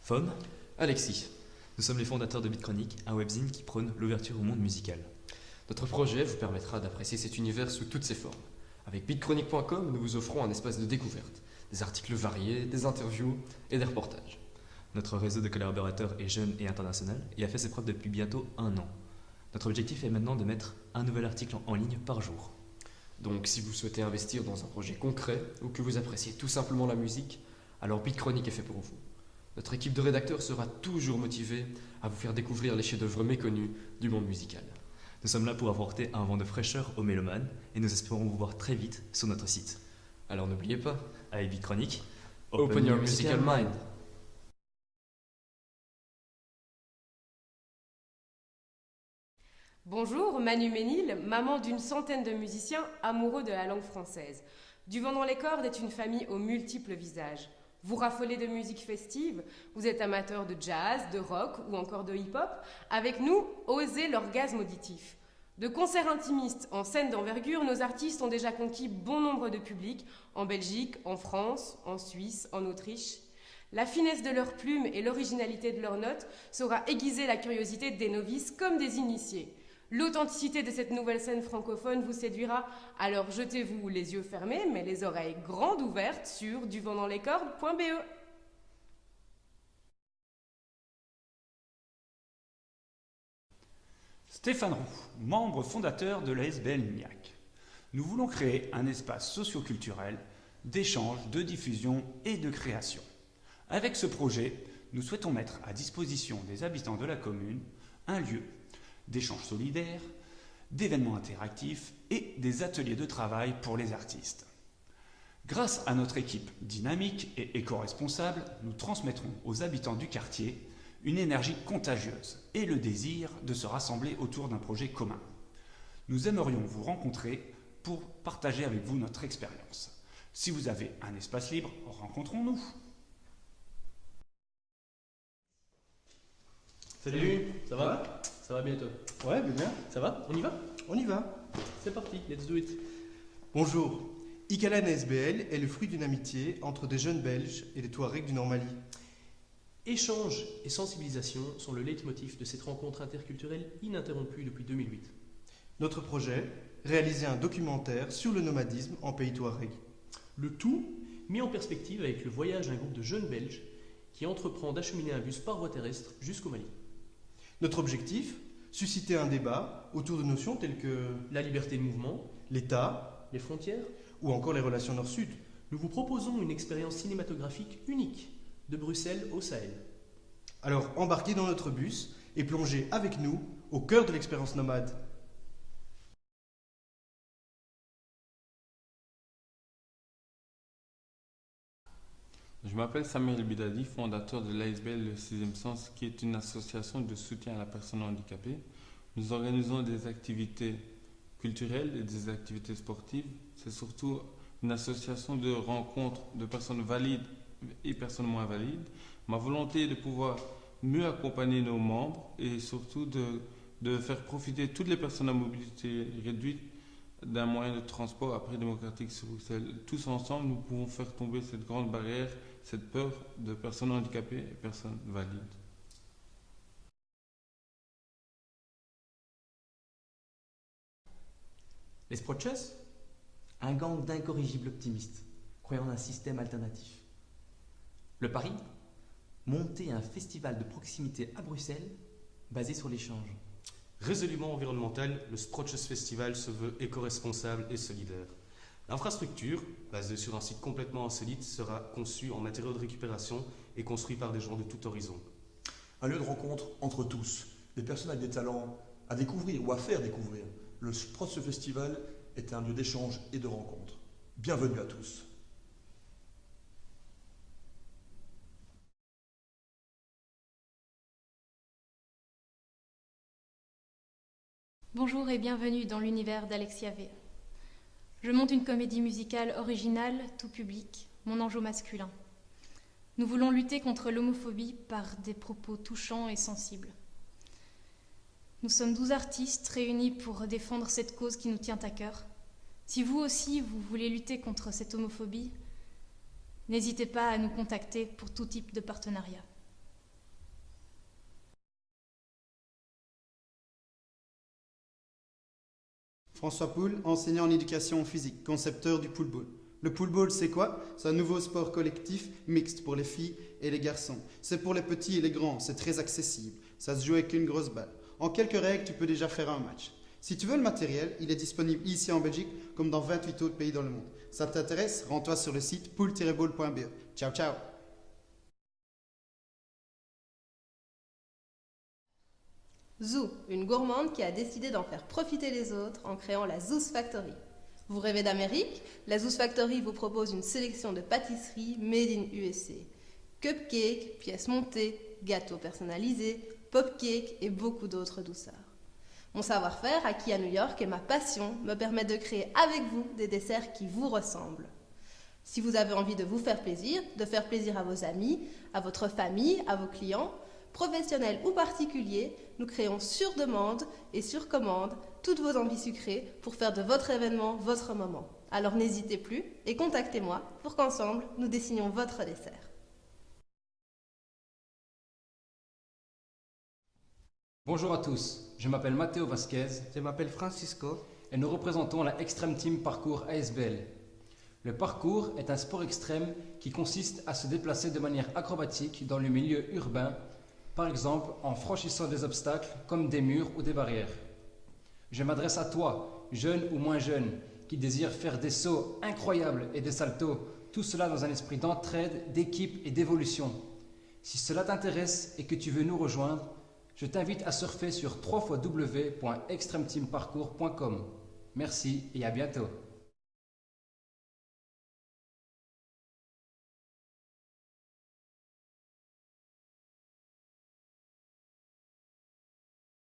FOM, Alexis. nous sommes les fondateurs de BitChronique, un webzine qui prône l'ouverture au monde musical. Notre projet vous permettra d'apprécier cet univers sous toutes ses formes. Avec bitchronique.com, nous vous offrons un espace de découverte, des articles variés, des interviews et des reportages. Notre réseau de collaborateurs est jeune et international et a fait ses preuves depuis bientôt 1 an. Notre objectif est maintenant de mettre un nouvel article en ligne par jour. Donc si vous souhaitez investir dans un projet concret ou que vous appréciez tout simplement la musique, alors BitChronique est fait pour vous. Notre équipe de rédacteurs sera toujours motivée à vous faire découvrir les chefs-d'œuvre méconnus du monde musical. Nous sommes là pour apporter un vent de fraîcheur aux mélomanes et nous espérons vous voir très vite sur notre site. Alors n'oubliez pas, Avec BitChronique, open your musical mind. Bonjour, Manu Ménil, maman d'une centaine de musiciens amoureux de la langue française. Du vent dans les cordes est une famille aux multiples visages. Vous raffolez de musique festive, vous êtes amateur de jazz, de rock ou encore de hip-hop. Avec nous, osez l'orgasme auditif. De concerts intimistes en scène d'envergure, nos artistes ont déjà conquis bon nombre de publics en Belgique, en France, en Suisse, en Autriche. La finesse de leurs plumes et l'originalité de leurs notes saura aiguiser la curiosité des novices comme des initiés. L'authenticité de cette nouvelle scène francophone vous séduira, alors jetez-vous les yeux fermés mais les oreilles grandes ouvertes sur duventsdanslescordes.be. Stéphane Roux, membre fondateur de l'ASBL MIAC. Nous voulons créer un espace socio-culturel d'échange, de diffusion et de création. Avec ce projet, nous souhaitons mettre à disposition des habitants de la commune un lieu d'échange solidaire, d'événements interactifs et des ateliers de travail pour les artistes. Grâce à notre équipe dynamique et éco-responsable, nous transmettrons aux habitants du quartier une énergie contagieuse et le désir de se rassembler autour d'un projet commun. Nous aimerions vous rencontrer pour partager avec vous notre expérience. Si vous avez un espace libre, rencontrons-nous. Salut, ça va? Ça va bien toi? Ouais, bien. Ça va? On y va? On y va. C'est parti, let's do it. Bonjour. Ikalan SBL est le fruit d'une amitié entre des jeunes Belges et des Touaregs du Nord-Mali. Échange et sensibilisation sont le leitmotiv de cette rencontre interculturelle ininterrompue depuis 2008. Notre projet, réaliser un documentaire sur le nomadisme en pays Touareg. Le tout mis en perspective avec le voyage d'un groupe de jeunes Belges qui entreprend d'acheminer un bus par voie terrestre jusqu'au Mali. Notre objectif, susciter un débat autour de notions telles que La liberté de mouvement, l'État les frontières. ou encore les relations Nord-Sud. Nous vous proposons une expérience cinématographique unique de Bruxelles au Sahel. Alors embarquez dans notre bus et plongez avec nous au cœur de l'expérience nomade. Je m'appelle Samuel Bidadi, fondateur de l'ASBL Le Sixième Sens, qui est une association de soutien à la personne handicapée. Nous organisons des activités culturelles et des activités sportives. C'est surtout une association de rencontres de personnes valides et personnes moins valides. Ma volonté est de pouvoir mieux accompagner nos membres et surtout de faire profiter toutes les personnes à mobilité réduite d'un moyen de transport après démocratique sur Bruxelles. Tous ensemble, nous pouvons faire tomber cette grande barrière, cette peur de personnes handicapées et personnes valides. Les Sprochers, un gang d'incorrigibles optimistes, croyant en un système alternatif. Le pari, monter un festival de proximité à Bruxelles, basé sur l'échange. Résolument environnemental, le Sproches Festival se veut éco-responsable et solidaire. L'infrastructure, basée sur un site complètement insolite, sera conçue en matériaux de récupération et construit par des gens de tout horizon. Un lieu de rencontre entre tous, des personnes avec des talents à découvrir ou à faire découvrir. Le Sproches Festival est un lieu d'échange et de rencontre. Bienvenue à tous. Bonjour et bienvenue dans l'univers d'Alexia V. Je monte une comédie musicale originale, tout public, mon ange masculin. Nous voulons lutter contre l'homophobie par des propos touchants et sensibles. Nous sommes 12 artistes réunis pour défendre cette cause qui nous tient à cœur. Si vous aussi, vous voulez lutter contre cette homophobie, n'hésitez pas à nous contacter pour tout type de partenariat. François Poul, enseignant en éducation physique, concepteur du pool ball. Le pool ball, c'est quoi? C'est un nouveau sport collectif mixte pour les filles et les garçons. C'est pour les petits et les grands, c'est très accessible. Ça se joue avec une grosse balle. En quelques règles, tu peux déjà faire un match. Si tu veux le matériel, il est disponible ici en Belgique comme dans 28 autres pays dans le monde. Ça t'intéresse? Rends-toi sur le site pool-ball.be. Ciao, ciao! Zoo, une gourmande qui a décidé d'en faire profiter les autres en créant la Zoo's Factory. Vous rêvez d'Amérique? La Zoo's Factory vous propose une sélection de pâtisseries made in USA. Cupcakes, pièces montées, gâteaux personnalisés, popcakes et beaucoup d'autres douceurs. Mon savoir-faire acquis à New York et ma passion me permettent de créer avec vous des desserts qui vous ressemblent. Si vous avez envie de vous faire plaisir à vos amis, à votre famille, à vos clients, professionnels ou particuliers, nous créons sur demande et sur commande toutes vos envies sucrées pour faire de votre événement votre moment. Alors n'hésitez plus et contactez-moi pour qu'ensemble nous dessinions votre dessert. Bonjour à tous, je m'appelle Matteo Vasquez. Je m'appelle Francisco. Et nous représentons la Extreme Team Parcours ASBL. Le parcours est un sport extrême qui consiste à se déplacer de manière acrobatique dans le milieu urbain, par exemple en franchissant des obstacles comme des murs ou des barrières. Je m'adresse à toi, jeune ou moins jeune, qui désire faire des sauts incroyables et des saltos, tout cela dans un esprit d'entraide, d'équipe et d'évolution. Si cela t'intéresse et que tu veux nous rejoindre, je t'invite à surfer sur www.extremeteamparcours.com. Merci et à bientôt.